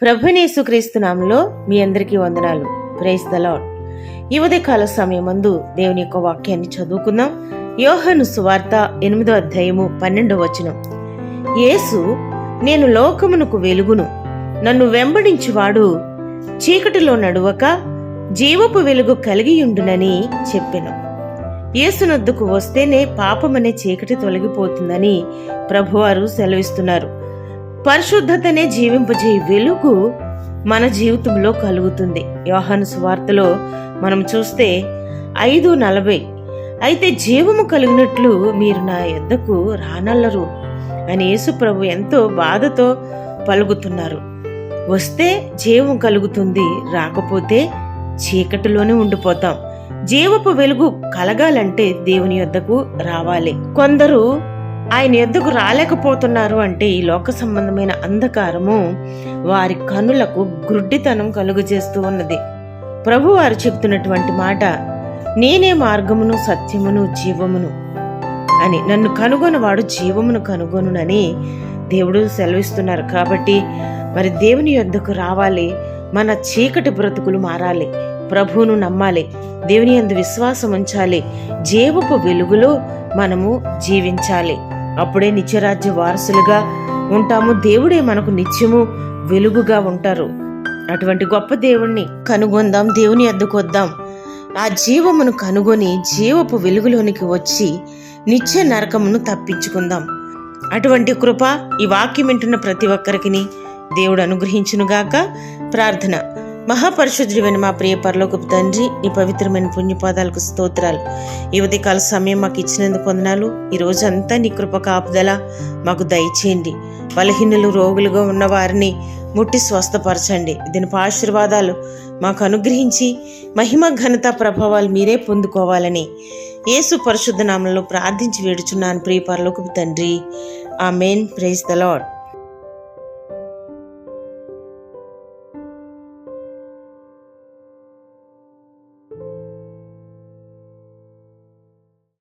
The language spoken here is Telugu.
ప్రభువైన యేసుక్రీస్తు నామములో మీ అందరికీ వందనాలు. Praise the lord. ఈ ఉదయకాల సమయమందు దేవుని యొక్క వాక్యాన్ని చదువుకుందాం. యోహాను సువార్త 8వ అధ్యాయము 12వ వచనం. యేసు, నేను లోకమునకు వెలుగును, నన్ను వెంబడించువాడు చీకటిలో నడువక జీవపు వెలుగు కలిగియుండునని చెప్పెను. యేసునొద్దకు వస్తేనే పాపమనే చీకటి తొలగిపోతుందని ప్రభువారు సెలవిస్తున్నారు. పరిశుద్ధతనే జీవింపజేయ వెలుగు మన జీవితంలో కలుగుతుంది. యోహాను సువార్తలో మనం చూస్తే 5:40, అయితే జీవము కలిగినట్లు మీరు నా యొద్దకు రానల్లరు అని యేసు ప్రభు ఎంతో బాధతో పలుకుతున్నారు. వస్తే జీవం కలుగుతుంది, రాకపోతే చీకటిలోనే ఉండిపోతాం. జీవపు వెలుగు కలగాలంటే దేవుని యొద్దకు రావాలి. కొందరు ఆయన యొద్దకు రాలేకపోతున్నారు అంటే ఈ లోక సంబంధమైన అంధకారము వారి కనులకు గ్రుడ్డితనం కలుగజేస్తూ ఉన్నది. ప్రభు వారు చెప్తున్నటువంటి మాట, నేనే మార్గమును సత్యమును జీవమును అని, నన్ను కనుగొనవాడు జీవమును కనుగొనునని దేవుడు సెలవిస్తున్నారు. కాబట్టి మరి దేవుని యొద్దకు రావాలి, మన చీకటి బ్రతుకులు మారాలి, ప్రభువును నమ్మాలి, దేవుని యందు విశ్వాసం ఉంచాలి, జీవపు వెలుగులో మనము జీవించాలి. అప్పుడే నిత్యరాజ్య వారసులుగా ఉంటాము. దేవుడే మనకు నిత్యము వెలుగుగా ఉంటారు. అటువంటి గొప్ప దేవుణ్ణి కనుగొందాం, దేవుని యొద్దకు వద్దాం. ఆ జీవమును కనుగొని జీవపు వెలుగులోనికి వచ్చి నిత్య నరకమును తప్పించుకుందాం. అటువంటి కృప ఈ వాక్యం వింటున్న ప్రతి ఒక్కరికి దేవుడు అనుగ్రహించునుగాక. ప్రార్థన. మహాపరిశుద్ధుడైన మా ప్రియ పరలోకపు తండ్రి, నీ పవిత్రమైన పుణ్యపాదాలకు స్తోత్రాలు. ఈ ఉదయకాల సమయం మాకు ఇచ్చినందుకు వందనాలు. ఈ రోజంతా నీ కృప కాపుదల మాకు దయచేయండి. బలహీనులు, రోగులుగా ఉన్న వారిని ముట్టి స్వస్థపరచండి. దీని ఆశీర్వాదాలు మాకు అనుగ్రహించి మహిమ, ఘనత, ప్రభావాలు మీరే పొందుకోవాలని యేసు పరిశుద్ధ నామములో ప్రార్థించి వేడుచున్నాను ప్రియ పరలోకపు తండ్రి. ఆమేన్. Praise the lord.